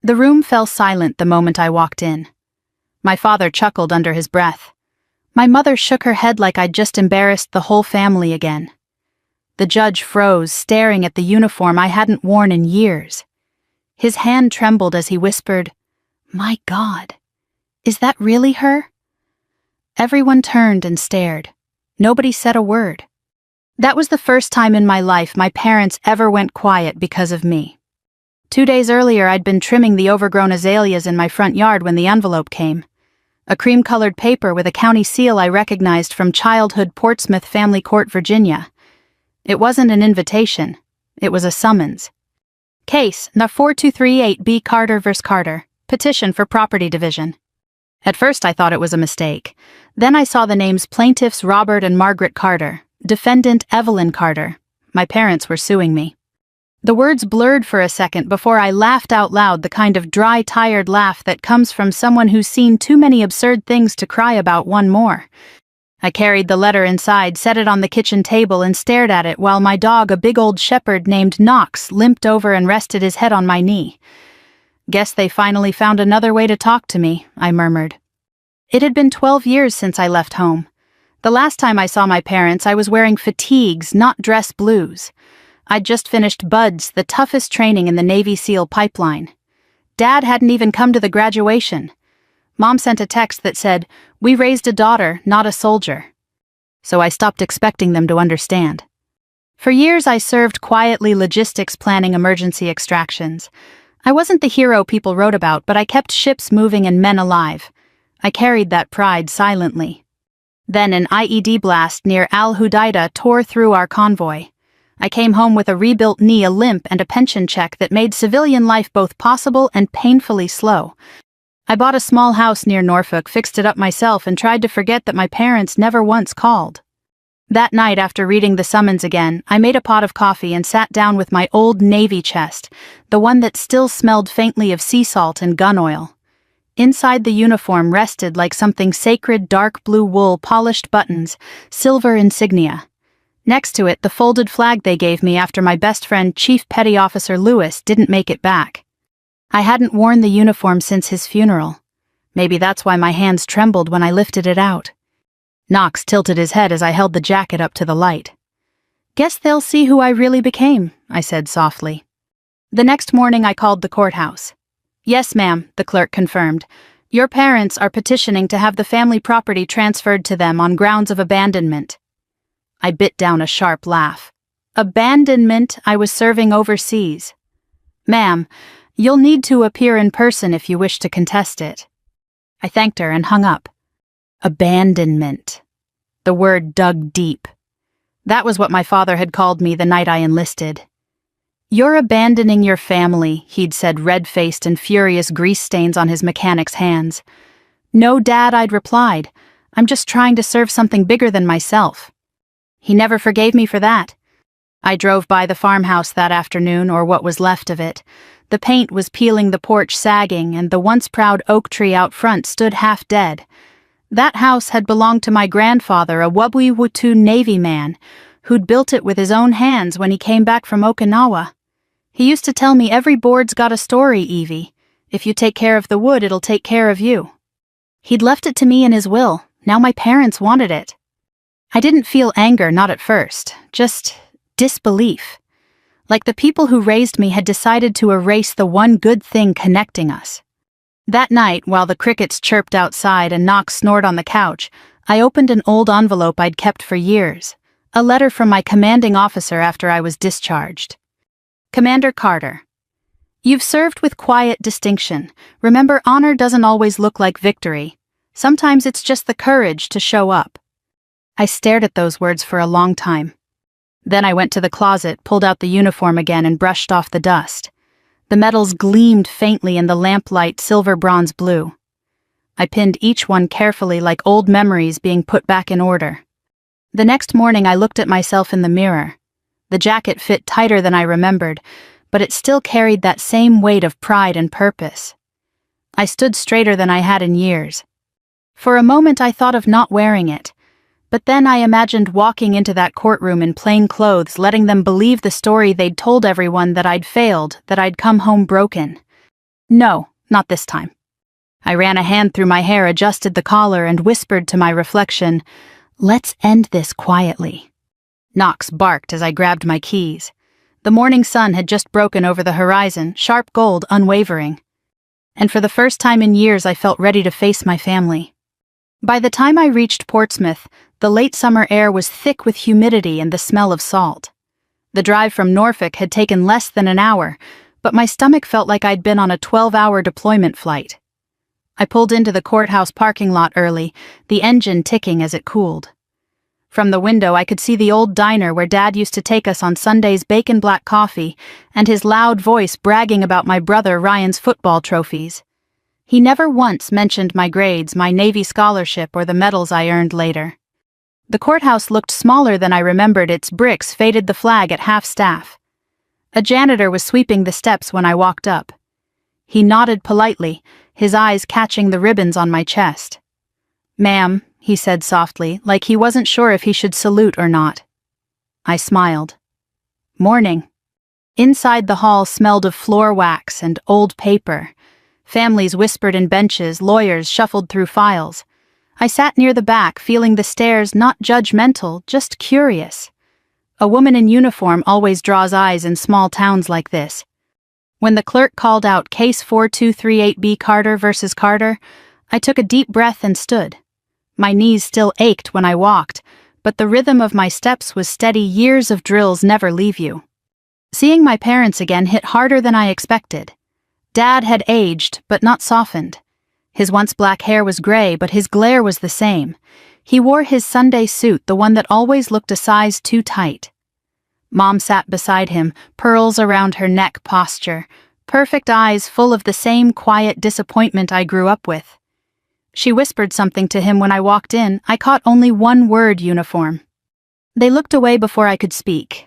The room fell silent the moment I walked in. My father chuckled under his breath. My mother shook her head like I'd just embarrassed the whole family again. The judge froze, staring at the uniform I hadn't worn in years. His hand trembled as he whispered, "My God, is that really her?" Everyone turned and stared. Nobody said a word. That was the first time in my life my parents ever went quiet because of me. 2 days earlier, I'd been trimming the overgrown azaleas in my front yard when the envelope came. A cream-colored paper with a county seal I recognized from childhood Portsmouth Family Court, Virginia. It wasn't an invitation. It was a summons. Case No. 4238B Carter v. Carter. Petition for property division. At first I thought it was a mistake. Then I saw the names plaintiffs Robert and Margaret Carter, defendant Evelyn Carter. My parents were suing me. The words blurred for a second before I laughed out loud, the kind of dry, tired laugh that comes from someone who's seen too many absurd things to cry about one more. I carried the letter inside, set it on the kitchen table, and stared at it while my dog, a big old shepherd named Knox, limped over and rested his head on my knee. "Guess they finally found another way to talk to me," I murmured. It had been 12 years since I left home. The last time I saw my parents, I was wearing fatigues, not dress blues. I'd just finished BUDS, the toughest training in the Navy SEAL pipeline. Dad hadn't even come to the graduation. Mom sent a text that said, "We raised a daughter, not a soldier." So I stopped expecting them to understand. For years I served quietly, logistics planning emergency extractions. I wasn't the hero people wrote about, but I kept ships moving and men alive. I carried that pride silently. Then an IED blast near Al Hudaida tore through our convoy. I came home with a rebuilt knee, a limp, and a pension check that made civilian life both possible and painfully slow. I bought a small house near Norfolk, fixed it up myself, and tried to forget that my parents never once called. That night, after reading the summons again, I made a pot of coffee and sat down with my old Navy chest, the one that still smelled faintly of sea salt and gun oil. Inside the uniform rested like something sacred, dark blue wool, polished buttons, silver insignia. Next to it, the folded flag they gave me after my best friend Chief Petty Officer Lewis didn't make it back. I hadn't worn the uniform since his funeral. Maybe that's why my hands trembled when I lifted it out. Knox tilted his head as I held the jacket up to the light. "Guess they'll see who I really became," I said softly. The next morning I called the courthouse. "Yes, ma'am," the clerk confirmed. "Your parents are petitioning to have the family property transferred to them on grounds of abandonment." I bit down a sharp laugh. Abandonment? I was serving overseas. "Ma'am, you'll need to appear in person if you wish to contest it." I thanked her and hung up. Abandonment. The word dug deep. That was what my father had called me the night I enlisted. "You're abandoning your family," he'd said, red-faced and furious grease stains on his mechanic's hands. "No, Dad," I'd replied. "I'm just trying to serve something bigger than myself." He never forgave me for that. I drove by the farmhouse that afternoon, or what was left of it. The paint was peeling, the porch sagging, and the once proud oak tree out front stood half dead. That house had belonged to my grandfather, a Wubwi-Wutu Navy man, who'd built it with his own hands when he came back from Okinawa. He used to tell me, "Every board's got a story, Evie. If you take care of the wood, it'll take care of you." He'd left it to me in his will. Now my parents wanted it. I didn't feel anger, not at first, just disbelief. Like the people who raised me had decided to erase the one good thing connecting us. That night, while the crickets chirped outside and Knox snored on the couch, I opened an old envelope I'd kept for years, a letter from my commanding officer after I was discharged. "Commander Carter, you've served with quiet distinction. Remember, honor doesn't always look like victory. Sometimes it's just the courage to show up." I stared at those words for a long time. Then I went to the closet, pulled out the uniform again, and brushed off the dust. The medals gleamed faintly in the lamplight, silver bronze blue. I pinned each one carefully, like old memories being put back in order. The next morning I looked at myself in the mirror. The jacket fit tighter than I remembered, but it still carried that same weight of pride and purpose. I stood straighter than I had in years. For a moment I thought of not wearing it, but then I imagined walking into that courtroom in plain clothes, letting them believe the story they'd told everyone, that I'd failed, that I'd come home broken. No, not this time. I ran a hand through my hair, adjusted the collar, and whispered to my reflection, "Let's end this quietly." Knox barked as I grabbed my keys. The morning sun had just broken over the horizon, sharp gold, unwavering. And for the first time in years I felt ready to face my family. By the time I reached Portsmouth, the late summer air was thick with humidity and the smell of salt. The drive from Norfolk had taken less than an hour, but my stomach felt like I'd been on a 12-hour deployment flight. I pulled into the courthouse parking lot early, the engine ticking as it cooled. From the window I could see the old diner where Dad used to take us on Sunday's bacon black coffee, and his loud voice bragging about my brother Ryan's football trophies. He never once mentioned my grades, my Navy scholarship, or the medals I earned later. The courthouse looked smaller than I remembered, its bricks faded the flag at half-staff. A janitor was sweeping the steps when I walked up. He nodded politely, his eyes catching the ribbons on my chest. "Ma'am," he said softly, like he wasn't sure if he should salute or not. I smiled. "Morning." Inside the hall smelled of floor wax and old paper. Families whispered in benches, lawyers shuffled through files. I sat near the back, feeling the stares not judgmental, just curious. A woman in uniform always draws eyes in small towns like this. When the clerk called out Case 4238B Carter versus Carter, I took a deep breath and stood. My knees still ached when I walked, but the rhythm of my steps was steady. Years of drills never leave you. Seeing my parents again hit harder than I expected. Dad had aged, but not softened. His once black hair was gray, but his glare was the same. He wore his Sunday suit, the one that always looked a size too tight. Mom sat beside him, pearls around her neck, posture, perfect eyes full of the same quiet disappointment I grew up with. She whispered something to him when I walked in. I caught only one word: uniform. They looked away before I could speak.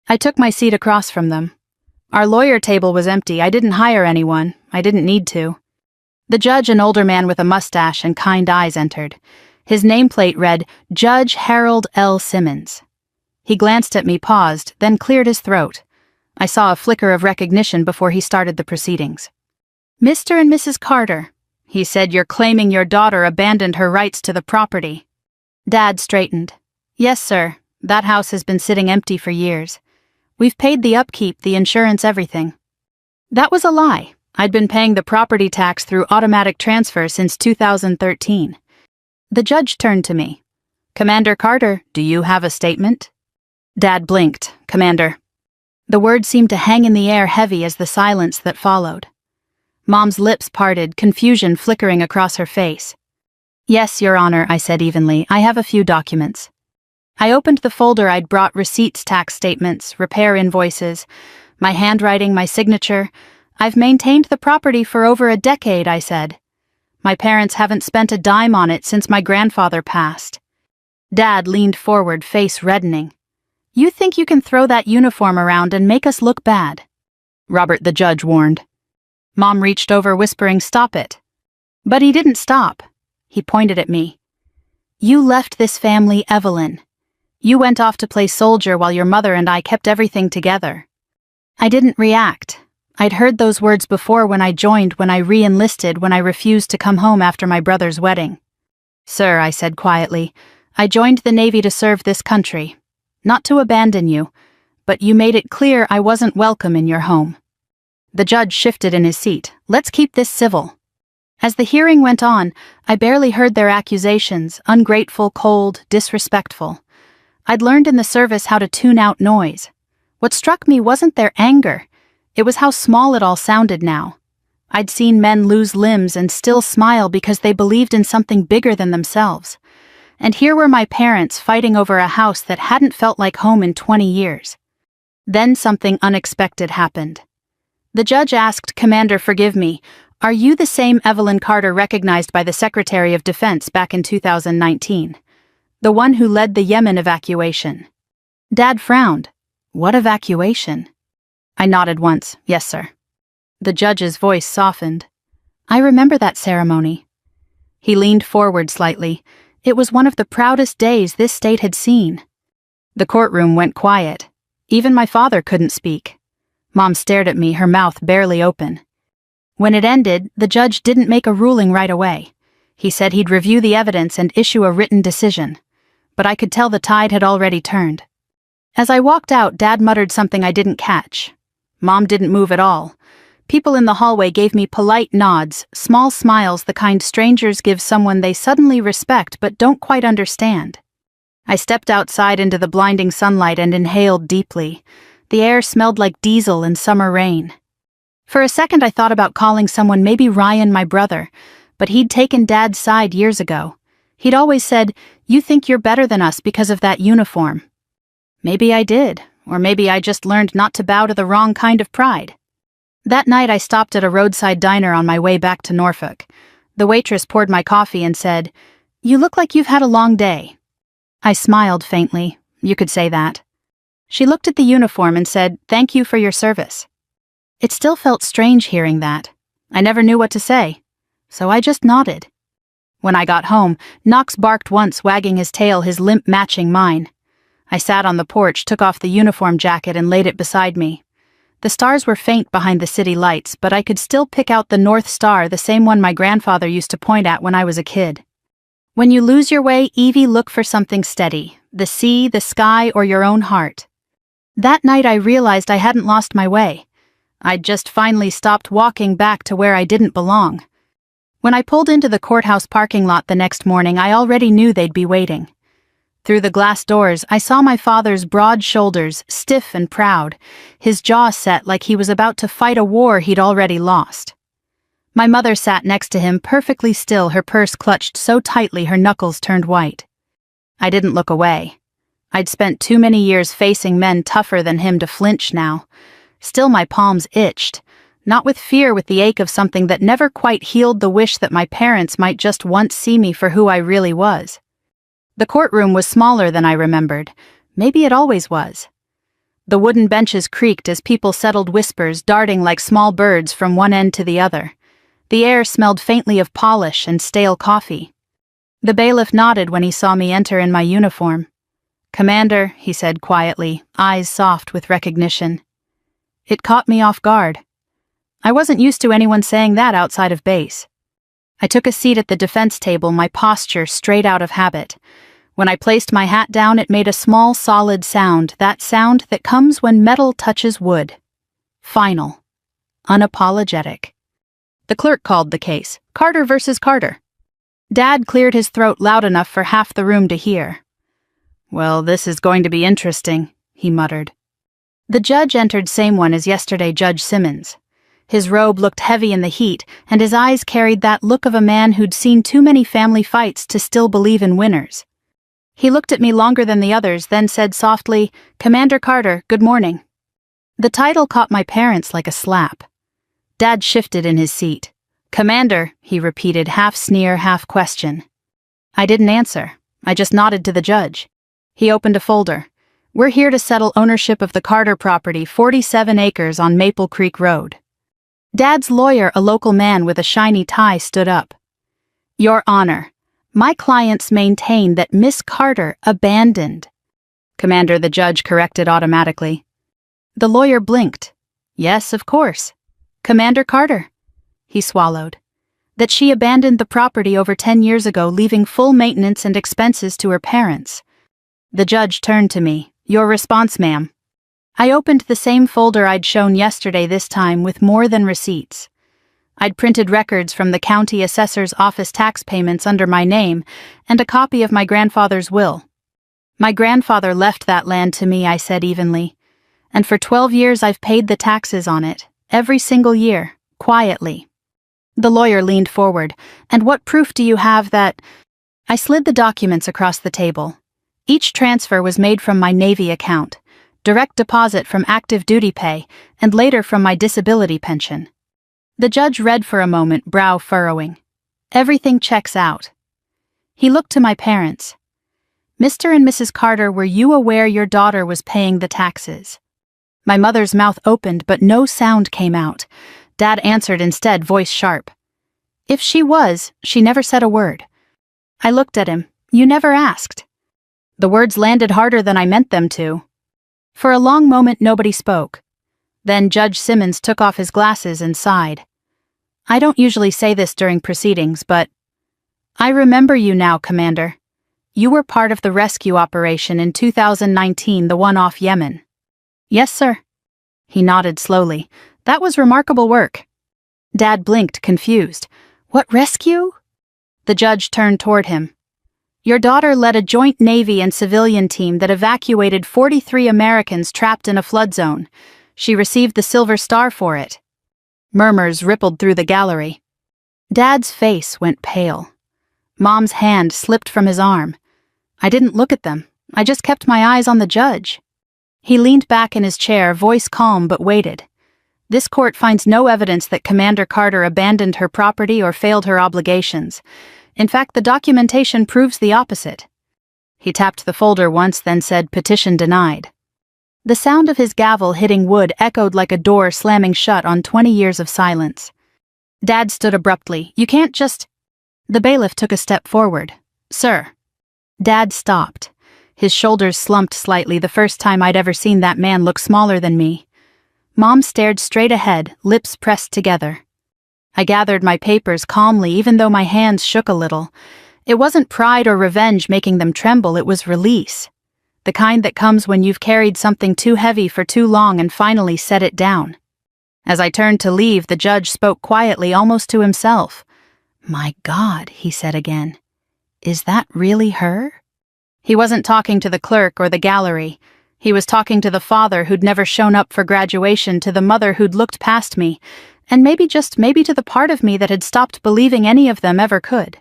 I took my seat across from them. Our lawyer table was empty. I didn't hire anyone. I didn't need to. The judge, an older man with a mustache and kind eyes, entered. His nameplate read, Judge Harold L. Simmons. He glanced at me, paused, then cleared his throat. I saw a flicker of recognition before he started the proceedings. "Mr. and Mrs. Carter," he said, "you're claiming your daughter abandoned her rights to the property." Dad straightened. "Yes, sir. That house has been sitting empty for years. We've paid the upkeep, the insurance, everything." That was a lie. I'd been paying the property tax through automatic transfer since 2013. The judge turned to me. "Commander Carter, do you have a statement?" Dad blinked. "Commander." The word seemed to hang in the air, heavy as the silence that followed. Mom's lips parted, confusion flickering across her face. "Yes, Your Honor," I said evenly. "I have a few documents." I opened the folder I'd brought: receipts, tax statements, repair invoices, my handwriting, my signature. "I've maintained the property for over a decade," I said. "My parents haven't spent a dime on it since my grandfather passed." Dad leaned forward, face reddening. "You think you can throw that uniform around and make us look bad?" Robert, the judge, warned. Mom reached over, whispering, "Stop it." But he didn't stop. He pointed at me. "You left this family, Evelyn. You went off to play soldier while your mother and I kept everything together." I didn't react. I'd heard those words before, when I joined, when I re-enlisted, when I refused to come home after my brother's wedding. "Sir," I said quietly, "I joined the Navy to serve this country. Not to abandon you, but you made it clear I wasn't welcome in your home." The judge shifted in his seat. "Let's keep this civil." As the hearing went on, I barely heard their accusations: ungrateful, cold, disrespectful. I'd learned in the service how to tune out noise. What struck me wasn't their anger. It was how small it all sounded now. I'd seen men lose limbs and still smile because they believed in something bigger than themselves. And here were my parents fighting over a house that hadn't felt like home in 20 years. Then something unexpected happened. The judge asked, "Commander, forgive me, are you the same Evelyn Carter recognized by the Secretary of Defense back in 2019? The one who led the Yemen evacuation?" Dad frowned. "What evacuation?" I nodded once. "Yes, sir." The judge's voice softened. "I remember that ceremony." He leaned forward slightly. It was one of the proudest days this state had seen. The courtroom went quiet. Even my father couldn't speak. Mom stared at me, her mouth barely open. When it ended, the judge didn't make a ruling right away. He said he'd review the evidence and issue a written decision. But I could tell the tide had already turned. As I walked out, Dad muttered something I didn't catch. Mom didn't move at all. People in the hallway gave me polite nods, small smiles, the kind strangers give someone they suddenly respect but don't quite understand. I stepped outside into the blinding sunlight and inhaled deeply. The air smelled like diesel and summer rain. For a second I thought about calling someone, maybe Ryan, my brother, but he'd taken Dad's side years ago. He'd always said, "You think you're better than us because of that uniform." Maybe I did, or maybe I just learned not to bow to the wrong kind of pride. That night I stopped at a roadside diner on my way back to Norfolk. The waitress poured my coffee and said, "You look like you've had a long day." I smiled faintly. You could say that. She looked at the uniform and said, "Thank you for your service." It still felt strange hearing that. I never knew what to say, so I just nodded. When I got home, Knox barked once, wagging his tail, his limp matching mine. I sat on the porch, took off the uniform jacket and laid it beside me. The stars were faint behind the city lights, but I could still pick out the North Star, the same one my grandfather used to point at when I was a kid. When you lose your way, Evie, look for something steady, the sea, the sky, or your own heart. That night I realized I hadn't lost my way. I'd just finally stopped walking back to where I didn't belong. When I pulled into the courthouse parking lot the next morning, I already knew they'd be waiting. Through the glass doors, I saw my father's broad shoulders, stiff and proud, his jaw set like he was about to fight a war he'd already lost. My mother sat next to him, perfectly still, her purse clutched so tightly her knuckles turned white. I didn't look away. I'd spent too many years facing men tougher than him to flinch now. Still, my palms itched. Not with fear, with the ache of something that never quite healed, the wish that my parents might just once see me for who I really was. The courtroom was smaller than I remembered. Maybe it always was. The wooden benches creaked as people settled, whispers darting like small birds from one end to the other. The air smelled faintly of polish and stale coffee. The bailiff nodded when he saw me enter in my uniform. "Commander," he said quietly, eyes soft with recognition. It caught me off guard. I wasn't used to anyone saying that outside of base. I took a seat at the defense table, my posture straight out of habit. When I placed my hat down, it made a small, solid sound, that sound that comes when metal touches wood. Final. Unapologetic. The clerk called the case. Carter versus Carter. Dad cleared his throat loud enough for half the room to hear. "Well, this is going to be interesting," he muttered. The judge entered, same one as yesterday, Judge Simmons. His robe looked heavy in the heat, and his eyes carried that look of a man who'd seen too many family fights to still believe in winners. He looked at me longer than the others, then said softly, "Commander Carter, good morning." The title caught my parents like a slap. Dad shifted in his seat. "Commander," he repeated, half sneer, half question. I didn't answer. I just nodded to the judge. He opened a folder. "We're here to settle ownership of the Carter property, 47 acres on Maple Creek Road." Dad's lawyer, a local man with a shiny tie, stood up. "Your Honor, my clients maintain that Miss Carter abandoned." "Commander," the judge corrected automatically. The lawyer blinked. "Yes, of course. Commander Carter." He swallowed. "That she abandoned the property over 10 years ago, leaving full maintenance and expenses to her parents." The judge turned to me. "Your response, ma'am." I opened the same folder I'd shown yesterday, this time with more than receipts. I'd printed records from the county assessor's office, tax payments under my name, and a copy of my grandfather's will. "My grandfather left that land to me," I said evenly. "And for 12 years I've paid the taxes on it, every single year, quietly." The lawyer leaned forward. "And what proof do you have that—" I slid the documents across the table. Each transfer was made from my Navy account, direct deposit from active duty pay, and later from my disability pension. The judge read for a moment, brow furrowing. "Everything checks out." He looked to my parents. "Mr. and Mrs. Carter, were you aware your daughter was paying the taxes?" My mother's mouth opened, but no sound came out. Dad answered instead, voice sharp. "If she was, she never said a word." I looked at him. "You never asked." The words landed harder than I meant them to. For a long moment nobody spoke. Then Judge Simmons took off his glasses and sighed. I don't usually say this during proceedings, but I remember you now, Commander. You were part of the rescue operation in 2019, the one off Yemen. Yes, sir. He nodded slowly. That was remarkable work. Dad blinked, confused. What rescue? The judge turned toward him. Your daughter led a joint Navy and civilian team that evacuated 43 Americans trapped in a flood zone. She received the Silver Star for it. Murmurs rippled through the gallery. Dad's face went pale. Mom's hand slipped from his arm. I didn't look at them. I just kept my eyes on the judge. He leaned back in his chair, voice calm but waited. This court finds no evidence that Commander Carter abandoned her property or failed her obligations. In fact, the documentation proves the opposite. He tapped the folder once, then said, "Petition denied." The sound of his gavel hitting wood echoed like a door slamming shut on 20 years of silence. Dad stood abruptly. You can't just... The bailiff took a step forward. Sir. Dad stopped. His shoulders slumped slightly, the first time I'd ever seen that man look smaller than me. Mom stared straight ahead, lips pressed together. I gathered my papers calmly, even though my hands shook a little. It wasn't pride or revenge making them tremble, it was release. The kind that comes when you've carried something too heavy for too long and finally set it down. As I turned to leave, the judge spoke quietly, almost to himself. My God, he said again. Is that really her? He wasn't talking to the clerk or the gallery. He was talking to the father who'd never shown up for graduation, to the mother who'd looked past me, and maybe to the part of me that had stopped believing any of them ever could.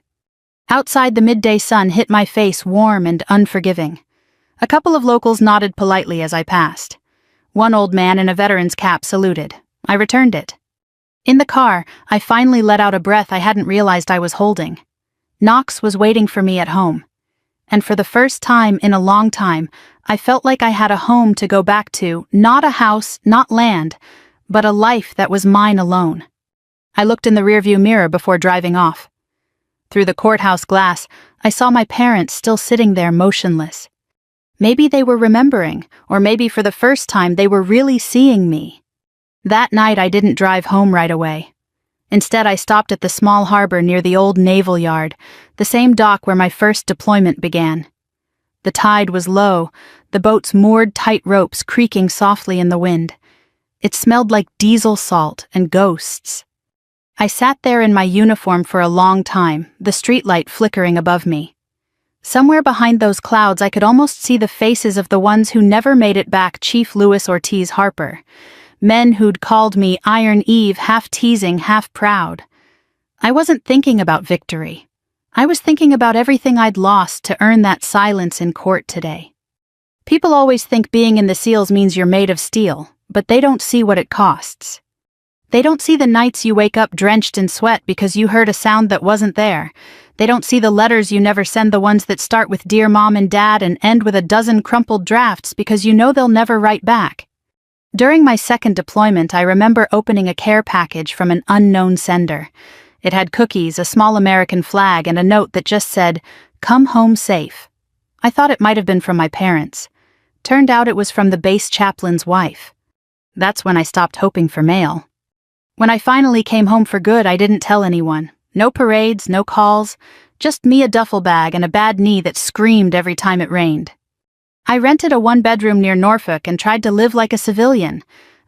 Outside, the midday sun hit my face, warm and unforgiving. A couple of locals nodded politely as I passed. One old man in a veteran's cap saluted. I returned it. In the car, I finally let out a breath I hadn't realized I was holding. Knox was waiting for me at home. And for the first time in a long time, I felt like I had a home to go back to, not a house, not land, but a life that was mine alone. I looked in the rearview mirror before driving off. Through the courthouse glass, I saw my parents still sitting there motionless. Maybe they were remembering, or maybe for the first time they were really seeing me. That night I didn't drive home right away. Instead, I stopped at the small harbor near the old naval yard, the same dock where my first deployment began. The tide was low, the boats moored tight ropes creaking softly in the wind. It smelled like diesel salt and ghosts. I sat there in my uniform for a long time, the streetlight flickering above me. Somewhere behind those clouds I could almost see the faces of the ones who never made it back, Chief Lewis Ortiz Harper. Men who'd called me Iron Eve, half teasing, half proud. I wasn't thinking about victory. I was thinking about everything I'd lost to earn that silence in court today. People always think being in the SEALs means you're made of steel, but they don't see what it costs. They don't see the nights you wake up drenched in sweat because you heard a sound that wasn't there. They don't see the letters you never send, the ones that start with Dear Mom and Dad and end with a dozen crumpled drafts because you know they'll never write back. During my second deployment, I remember opening a care package from an unknown sender. It had cookies, a small American flag, and a note that just said, "Come home safe." I thought it might have been from my parents. Turned out it was from the base chaplain's wife. That's when I stopped hoping for mail. When I finally came home for good, I didn't tell anyone. No parades, no calls, just me, a duffel bag, and a bad knee that screamed every time it rained. I rented a one-bedroom near Norfolk and tried to live like a civilian.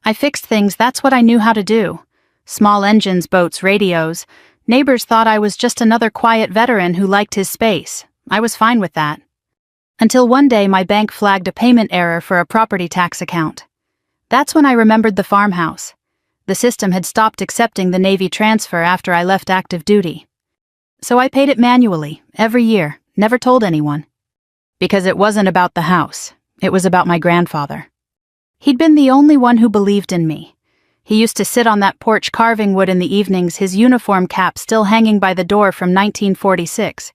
I fixed things, that's what I knew how to do. Small engines, boats, radios. Neighbors thought I was just another quiet veteran who liked his space. I was fine with that. Until one day my bank flagged a payment error for a property tax account. That's when I remembered the farmhouse. The system had stopped accepting the Navy transfer after I left active duty. So I paid it manually, every year, never told anyone. Because it wasn't about the house, it was about my grandfather. He'd been the only one who believed in me. He used to sit on that porch carving wood in the evenings, his uniform cap still hanging by the door from 1946.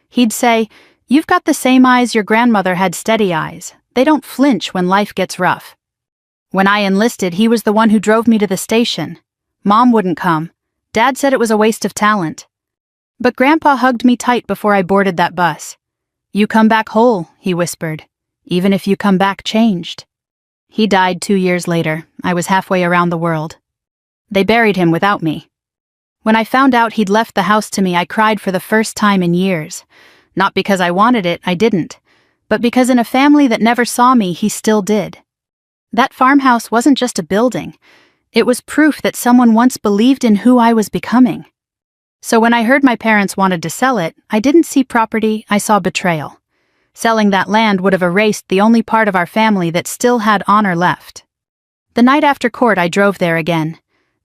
He'd say, "You've got the same eyes your grandmother had, steady eyes. They don't flinch when life gets rough." When I enlisted, he was the one who drove me to the station. Mom wouldn't come. Dad said it was a waste of talent. But Grandpa hugged me tight before I boarded that bus. "You come back whole," he whispered, "even if you come back changed." He died 2 years later. I was halfway around the world. They buried him without me. When I found out he'd left the house to me, I cried for the first time in years. Not because I wanted it, I didn't, but because in a family that never saw me, he still did. That farmhouse wasn't just a building. It was proof that someone once believed in who I was becoming. So when I heard my parents wanted to sell it, I didn't see property, I saw betrayal. Selling that land would have erased the only part of our family that still had honor left. The night after court, I drove there again.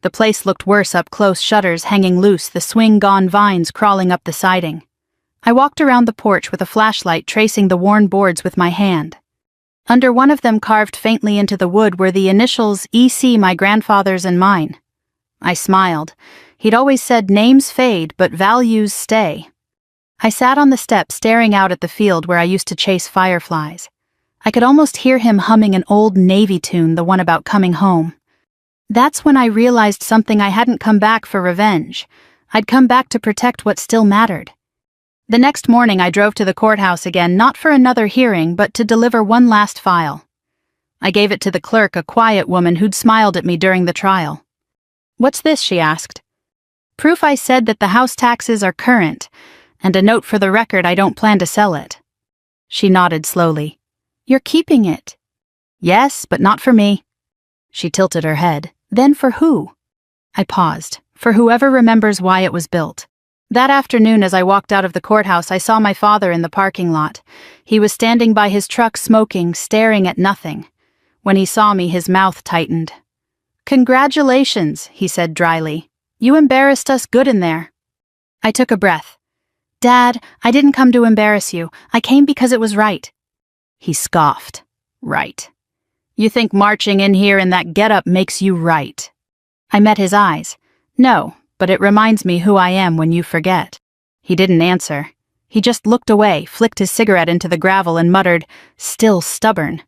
The place looked worse up close, shutters hanging loose, the swing-gone vines crawling up the siding. I walked around the porch with a flashlight, tracing the worn boards with my hand. Under one of them, carved faintly into the wood, were the initials EC, my grandfather's and mine. I smiled. He'd always said names fade, but values stay. I sat on the step staring out at the field where I used to chase fireflies. I could almost hear him humming an old Navy tune, the one about coming home. That's when I realized something. I hadn't come back for revenge. I'd come back to protect what still mattered. The next morning I drove to the courthouse again, not for another hearing, but to deliver one last file. I gave it to the clerk, a quiet woman who'd smiled at me during the trial. "What's this?" she asked. "Proof I said that the house taxes are current, and a note for the record I don't plan to sell it." She nodded slowly. "You're keeping it?" "Yes, but not for me." She tilted her head. "Then for who?" I paused. "For whoever remembers why it was built." That afternoon, as I walked out of the courthouse, I saw my father in the parking lot. He was standing by his truck, smoking, staring at nothing. When he saw me, his mouth tightened. "Congratulations," he said dryly. "You embarrassed us good in there." I took a breath. "Dad, I didn't come to embarrass you. I came because it was right." He scoffed. "Right. You think marching in here in that getup makes you right?" I met his eyes. "No, but it reminds me who I am when you forget." He didn't answer. He just looked away, flicked his cigarette into the gravel and muttered, "Still stubborn."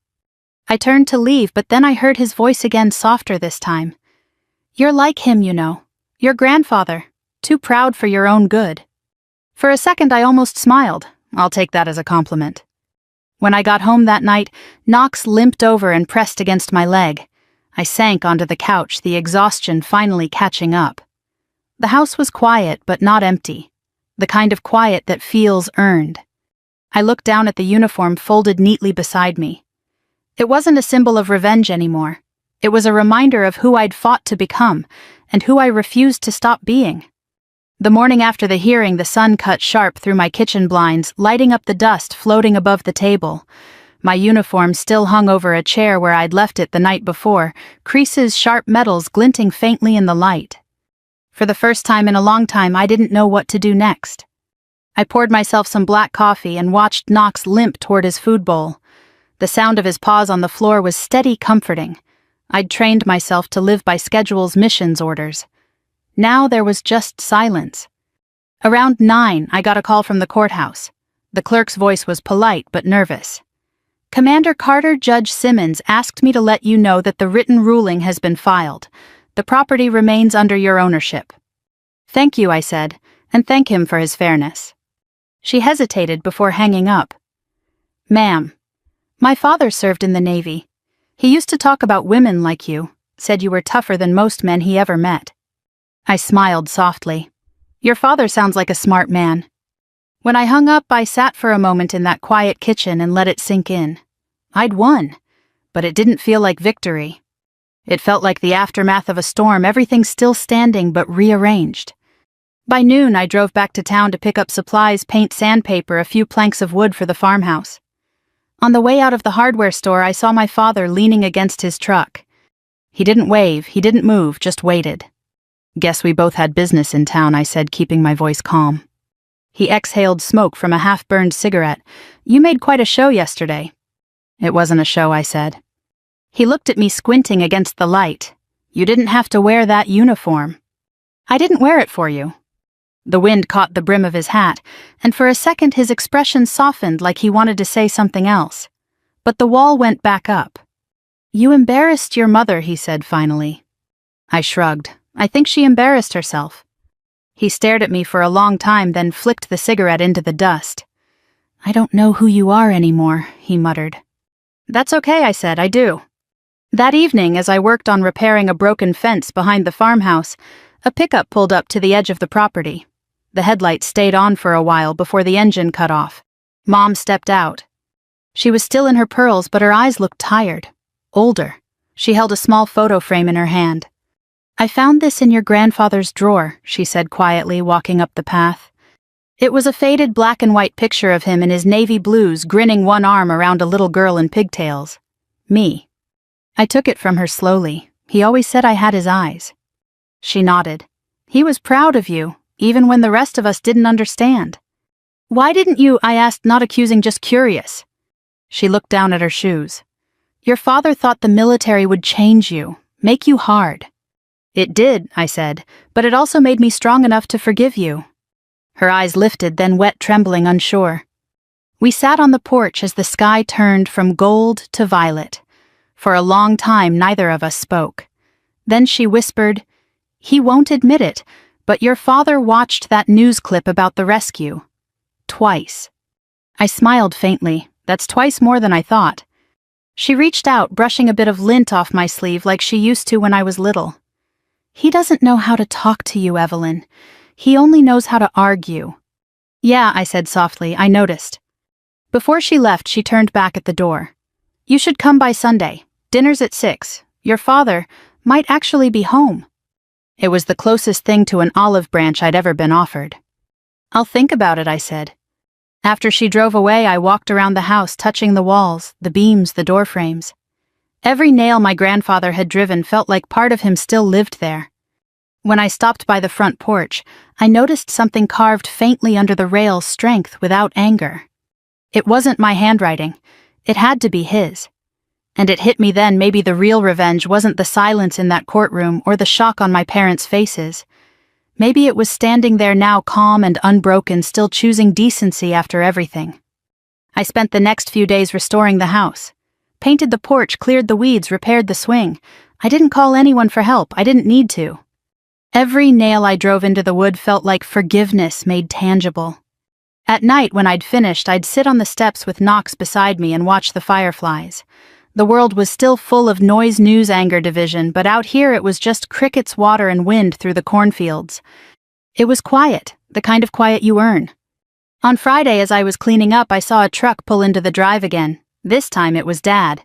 I turned to leave, but then I heard his voice again, softer this time. "You're like him, you know. Your grandfather. Too proud for your own good." For a second I almost smiled. I'll take that as a compliment. When I got home that night, Knox limped over and pressed against my leg. I sank onto the couch, the exhaustion finally catching up. The house was quiet, but not empty. The kind of quiet that feels earned. I looked down at the uniform folded neatly beside me. It wasn't a symbol of revenge anymore. It was a reminder of who I'd fought to become, and who I refused to stop being. The morning after the hearing, the sun cut sharp through my kitchen blinds, lighting up the dust floating above the table. My uniform still hung over a chair where I'd left it the night before, creases, sharp metals glinting faintly in the light. For the first time in a long time, I didn't know what to do next. I poured myself some black coffee and watched Knox limp toward his food bowl. The sound of his paws on the floor was steady, comforting. I'd trained myself to live by schedule's missions orders. Now there was just silence. Around 9, I got a call from the courthouse. The clerk's voice was polite but nervous. "Commander Carter, Judge Simmons asked me to let you know that the written ruling has been filed. The property remains under your ownership." "Thank you," I said, and thank him for his fairness. She hesitated before hanging up. "Ma'am, my father served in the Navy. He used to talk about women like you, said you were tougher than most men he ever met." I smiled softly. "Your father sounds like a smart man." When I hung up, I sat for a moment in that quiet kitchen and let it sink in. I'd won, but it didn't feel like victory. It felt like the aftermath of a storm, everything still standing but rearranged. By noon, I drove back to town to pick up supplies, paint, sandpaper, a few planks of wood for the farmhouse. On the way out of the hardware store, I saw my father leaning against his truck. He didn't wave, he didn't move, just waited. "Guess we both had business in town," I said, keeping my voice calm. He exhaled smoke from a half-burned cigarette. "You made quite a show yesterday." "It wasn't a show," I said. He looked at me, squinting against the light. "You didn't have to wear that uniform." "I didn't wear it for you." The wind caught the brim of his hat, and for a second his expression softened like he wanted to say something else. But the wall went back up. "You embarrassed your mother," he said finally. I shrugged. "I think she embarrassed herself." He stared at me for a long time, then flicked the cigarette into the dust. "I don't know who you are anymore," he muttered. "That's okay," I said, "I do." That evening, as I worked on repairing a broken fence behind the farmhouse, A pickup pulled up to the edge of the property. The headlights stayed on for a while before the engine cut off. Mom stepped out. She was still in her pearls, but her eyes looked tired, older. She held a small photo frame in her hand. "I found this in your grandfather's drawer," she said quietly, walking up the path. It was a faded black and white picture of him in his navy blues, grinning one arm around a little girl in pigtails. Me. I took it from her slowly. He always said I had his eyes. She nodded. "He was proud of you, even when the rest of us didn't understand." "Why didn't you?" I asked, not accusing, just curious. She looked down at her shoes. "Your father thought the military would change you, make you hard." "It did," I said, "but it also made me strong enough to forgive you." Her eyes lifted, then wet, trembling, unsure. We sat on the porch as the sky turned from gold to violet. For a long time, neither of us spoke. Then she whispered, "He won't admit it, but your father watched that news clip about the rescue. Twice." I smiled faintly. That's twice more than I thought. She reached out, brushing a bit of lint off my sleeve like she used to when I was little. "He doesn't know how to talk to you, Evelyn. He only knows how to argue." "Yeah," I said softly, "I noticed." Before she left, she turned back at the door. "You should come by Sunday. Dinner's at 6. Your father might actually be home." It was the closest thing to an olive branch I'd ever been offered. "I'll think about it," I said. After she drove away, I walked around the house, touching the walls, the beams, the door frames. Every nail my grandfather had driven felt like part of him still lived there. When I stopped by the front porch, I noticed something carved faintly under the rail's strength without anger. It wasn't my handwriting. It had to be his. And it hit me then maybe the real revenge wasn't the silence in that courtroom or the shock on my parents' faces. Maybe it was standing there now, calm and unbroken, still choosing decency after everything. I spent the next few days restoring the house. Painted the porch, cleared the weeds, repaired the swing. I didn't call anyone for help. I didn't need to. Every nail I drove into the wood felt like forgiveness made tangible. At night, when I'd finished, I'd sit on the steps with Knox beside me and watch the fireflies. The world was still full of noise, news, anger, division, but out here it was just crickets, water, and wind through the cornfields. It was quiet, the kind of quiet you earn. On Friday, as I was cleaning up, I saw a truck pull into the drive again. This time it was Dad.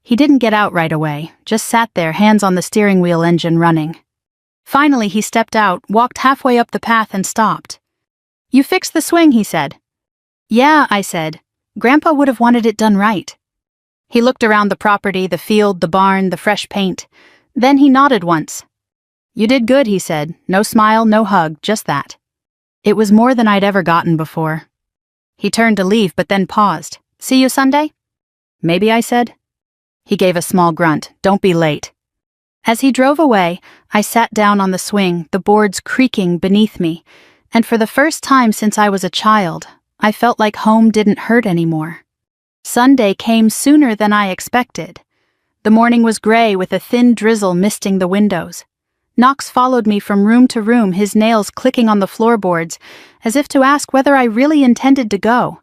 He didn't get out right away, just sat there, hands on the steering wheel, engine running. Finally, he stepped out, walked halfway up the path, and stopped. "You fixed the swing," he said. "Yeah," I said. "Grandpa would have wanted it done right." He looked around the property, the field, the barn, the fresh paint. Then he nodded once. "You did good," he said. No smile, no hug, just that. It was more than I'd ever gotten before. He turned to leave, but then paused. "See you Sunday?" "Maybe," I said. He gave a small grunt. "Don't be late." As he drove away, I sat down on the swing, the boards creaking beneath me, and for the first time since I was a child, I felt like home didn't hurt anymore. Sunday came sooner than I expected. The morning was gray with a thin drizzle misting the windows. Knox followed me from room to room, his nails clicking on the floorboards, as if to ask whether I really intended to go.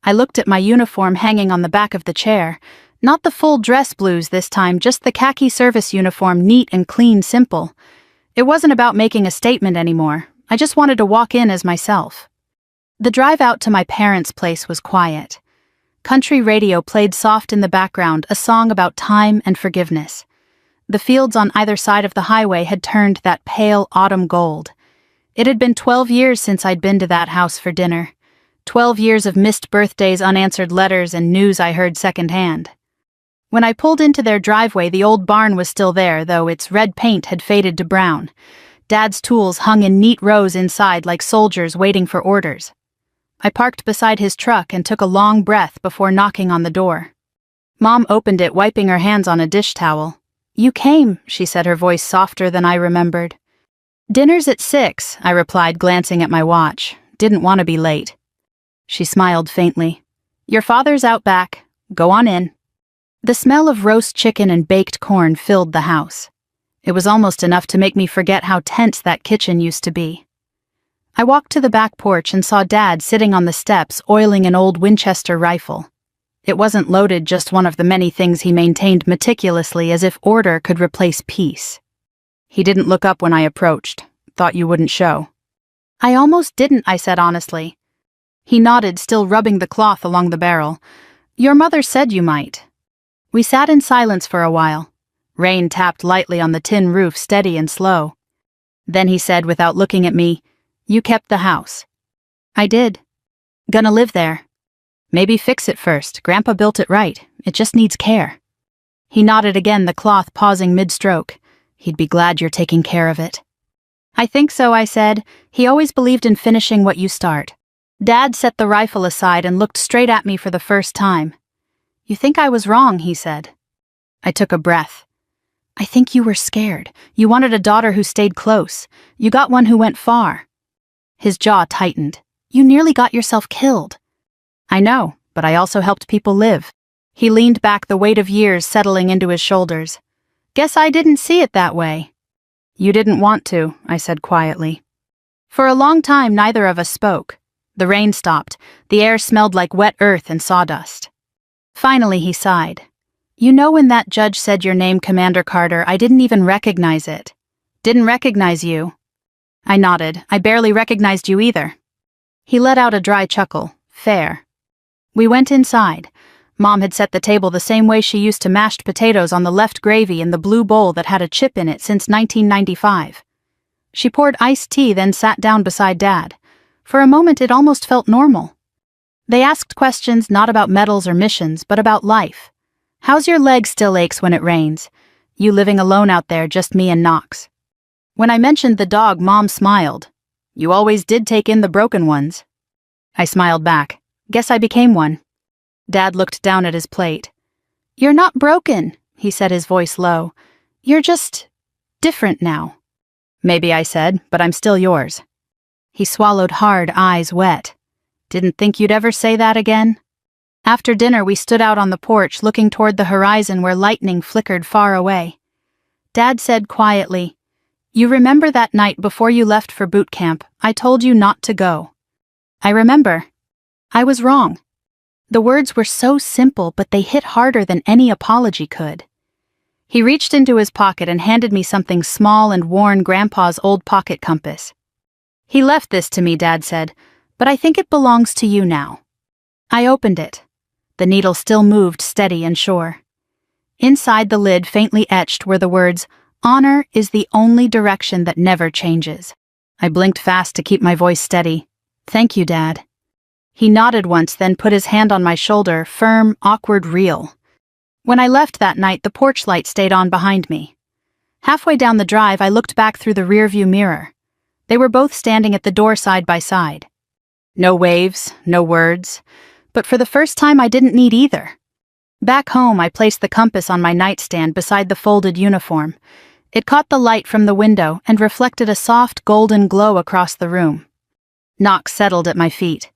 I looked at my uniform hanging on the back of the chair. Not the full dress blues this time, just the khaki service uniform, neat and clean, simple. It wasn't about making a statement anymore. I just wanted to walk in as myself. The drive out to my parents' place was quiet. Country radio played soft in the background, a song about time and forgiveness. The fields on either side of the highway had turned that pale autumn gold. It had been 12 years since I'd been to that house for dinner. 12 years of missed birthdays, unanswered letters, and news I heard secondhand. When I pulled into their driveway, the old barn was still there, though its red paint had faded to brown. Dad's tools hung in neat rows inside like soldiers waiting for orders. I parked beside his truck and took a long breath before knocking on the door. Mom opened it, wiping her hands on a dish towel. "You came," she said, her voice softer than I remembered. "Dinner's at 6, I replied, glancing at my watch. Didn't want to be late. She smiled faintly. "Your father's out back. Go on in." The smell of roast chicken and baked corn filled the house. It was almost enough to make me forget how tense that kitchen used to be. I walked to the back porch and saw Dad sitting on the steps, oiling an old Winchester rifle. It wasn't loaded, just one of the many things he maintained meticulously, as if order could replace peace. He didn't look up when I approached. Thought you wouldn't show. I almost didn't, I said honestly. He nodded, still rubbing the cloth along the barrel. Your mother said you might. We sat in silence for a while. Rain tapped lightly on the tin roof, steady and slow. Then he said, without looking at me, You kept the house. I did. Gonna live there. Maybe fix it first. Grandpa built it right. It just needs care. He nodded again, the cloth pausing mid-stroke. He'd be glad you're taking care of it. I think so, I said. He always believed in finishing what you start. Dad set the rifle aside and looked straight at me for the first time. You think I was wrong, he said. I took a breath. I think you were scared. You wanted a daughter who stayed close. You got one who went far. His jaw tightened. You nearly got yourself killed. I know, but I also helped people live. He leaned back, the weight of years settling into his shoulders. Guess I didn't see it that way. You didn't want to, I said quietly. For a long time, neither of us spoke. The rain stopped. The air smelled like wet earth and sawdust. Finally, he sighed. You know, when that judge said your name, Commander Carter, I didn't even recognize it. Didn't recognize you. I nodded. I barely recognized you either. He let out a dry chuckle. Fair. We went inside. Mom had set the table the same way she used to mashed potatoes, on the left gravy in the blue bowl that had a chip in it since 1995. She poured iced tea, then sat down beside Dad. For a moment it almost felt normal. They asked questions not about medals or missions, but about life. How's your leg? Still aches when it rains. You living alone out there, just me and Knox. When I mentioned the dog, Mom smiled. You always did take in the broken ones. I smiled back. Guess I became one. Dad looked down at his plate. You're not broken, he said, his voice low. You're just different now. Maybe, I said, but I'm still yours. He swallowed hard, eyes wet. Didn't think you'd ever say that again? After dinner, we stood out on the porch, looking toward the horizon where lightning flickered far away. Dad said quietly, You remember that night before you left for boot camp, I told you not to go. I remember. I was wrong. The words were so simple, but they hit harder than any apology could. He reached into his pocket and handed me something small and worn, Grandpa's old pocket compass. He left this to me, Dad said, but I think it belongs to you now. I opened it. The needle still moved, steady and sure. Inside the lid, faintly etched, were the words, Honor is the only direction that never changes. I blinked fast to keep my voice steady. Thank you, Dad. He nodded once, then put his hand on my shoulder, firm, awkward, real. When I left that night, the porch light stayed on behind me. Halfway down the drive, I looked back through the rearview mirror. They were both standing at the door side by side. No waves, no words, but for the first time I didn't need either. Back home, I placed the compass on my nightstand beside the folded uniform. It caught the light from the window and reflected a soft golden glow across the room. Knox settled at my feet.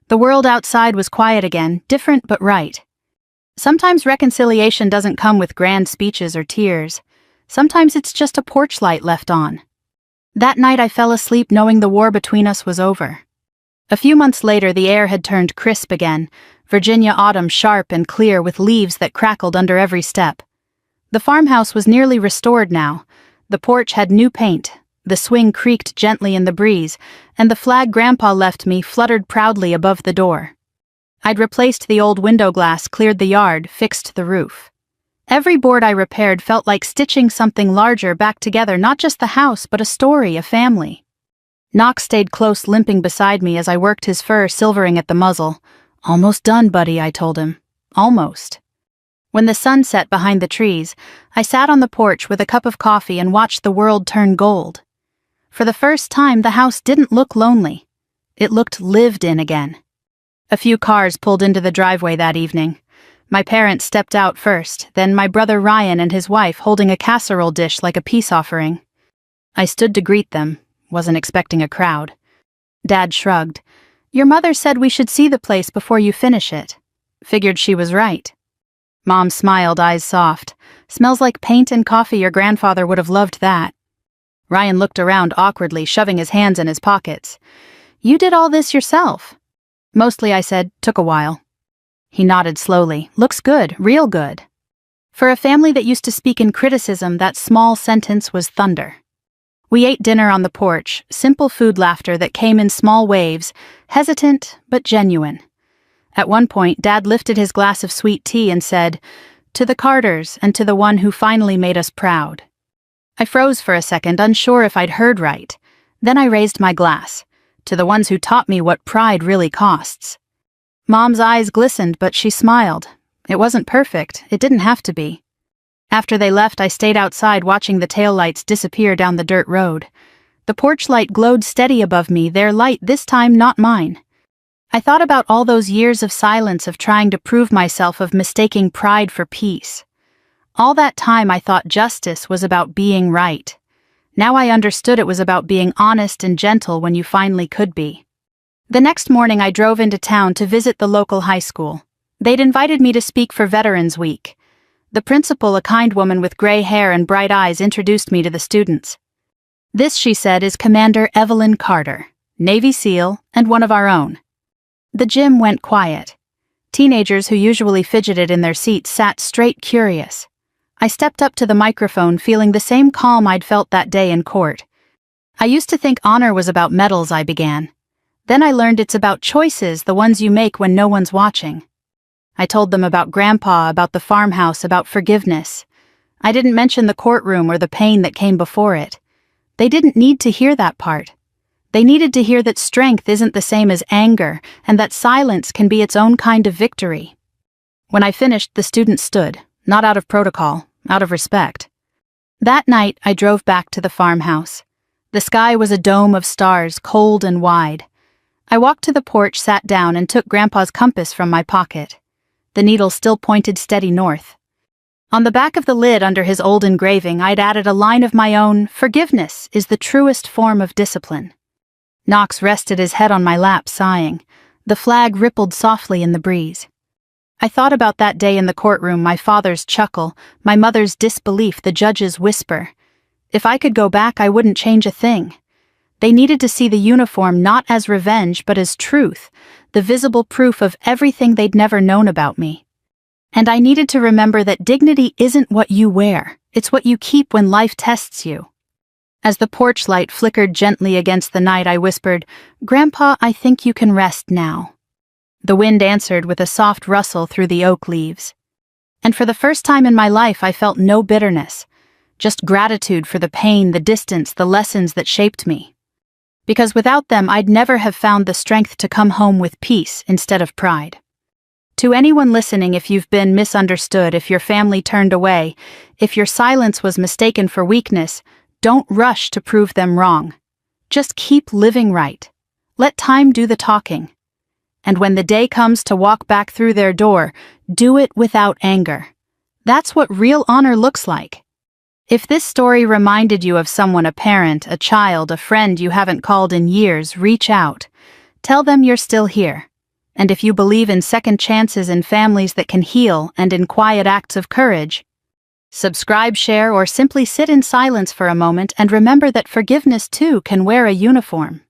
The world outside was quiet again, different but right. Sometimes reconciliation doesn't come with grand speeches or tears. Sometimes it's just a porch light left on. That night I fell asleep knowing the war between us was over. A few months later, the air had turned crisp again, Virginia autumn, sharp and clear, with leaves that crackled under every step. The farmhouse was nearly restored now. The porch had new paint. The swing creaked gently in the breeze, and the flag Grandpa left me fluttered proudly above the door. I'd replaced the old window glass, cleared the yard, fixed the roof. Every board I repaired felt like stitching something larger back together, not just the house, but a story, a family. Knox stayed close, limping beside me as I worked his fur, silvering at the muzzle. Almost done, buddy, I told him. Almost. When the sun set behind the trees, I sat on the porch with a cup of coffee and watched the world turn gold. For the first time, the house didn't look lonely. It looked lived in again. A few cars pulled into the driveway that evening. My parents stepped out first, then my brother Ryan and his wife holding a casserole dish like a peace offering. I stood to greet them, wasn't expecting a crowd. Dad shrugged. Your mother said we should see the place before you finish it. Figured she was right. Mom smiled, eyes soft. Smells like paint and coffee. Your grandfather would have loved that. Ryan looked around awkwardly, shoving his hands in his pockets. You did all this yourself? Mostly, I said. Took a while. He nodded slowly. Looks good, real good. For a family that used to speak in criticism, that small sentence was thunder. We ate dinner on the porch, simple food laughter that came in small waves, hesitant but genuine. At one point, Dad lifted his glass of sweet tea and said, "To the Carters and to the one who finally made us proud." I froze for a second, unsure if I'd heard right. Then I raised my glass, "To the ones who taught me what pride really costs." Mom's eyes glistened, but she smiled. It wasn't perfect, it didn't have to be. After they left, I stayed outside watching the taillights disappear down the dirt road. The porch light glowed steady above me, their light this time not mine. I thought about all those years of silence, of trying to prove myself, of mistaking pride for peace. All that time I thought justice was about being right. Now I understood it was about being honest and gentle when you finally could be. The next morning I drove into town to visit the local high school. They'd invited me to speak for Veterans Week. The principal, a kind woman with gray hair and bright eyes, introduced me to the students. "This," she said, "is Commander Evelyn Carter, Navy SEAL and one of our own." The gym went quiet. Teenagers who usually fidgeted in their seats sat straight, curious. I stepped up to the microphone, feeling the same calm I'd felt that day in court. "I used to think honor was about medals," I began. "Then I learned it's about choices, the ones you make when no one's watching." I told them about Grandpa, about the farmhouse, about forgiveness. I didn't mention the courtroom or the pain that came before it. They didn't need to hear that part. They needed to hear that strength isn't the same as anger, and that silence can be its own kind of victory. When I finished, the students stood, not out of protocol, out of respect. That night, I drove back to the farmhouse. The sky was a dome of stars, cold and wide. I walked to the porch, sat down, and took Grandpa's compass from my pocket. The needle still pointed steady north. On the back of the lid under his old engraving, I'd added a line of my own, "Forgiveness is the truest form of discipline." Knox rested his head on my lap, sighing. The flag rippled softly in the breeze. I thought about that day in the courtroom, my father's chuckle, my mother's disbelief, the judge's whisper. If I could go back, I wouldn't change a thing. They needed to see the uniform not as revenge but as truth, the visible proof of everything they'd never known about me. And I needed to remember that dignity isn't what you wear, it's what you keep when life tests you. As the porch light flickered gently against the night, I whispered, "Grandpa, I think you can rest now." The wind answered with a soft rustle through the oak leaves. And for the first time in my life, I felt no bitterness, just gratitude for the pain, the distance, the lessons that shaped me. Because without them, I'd never have found the strength to come home with peace instead of pride. To anyone listening, if you've been misunderstood, if your family turned away, if your silence was mistaken for weakness, don't rush to prove them wrong. Just keep living right. Let time do the talking. And when the day comes to walk back through their door, do it without anger. That's what real honor looks like. If this story reminded you of someone, a parent, a child, a friend you haven't called in years, reach out. Tell them you're still here. And if you believe in second chances, in families that can heal, and in quiet acts of courage, subscribe, share, or simply sit in silence for a moment and remember that forgiveness too can wear a uniform.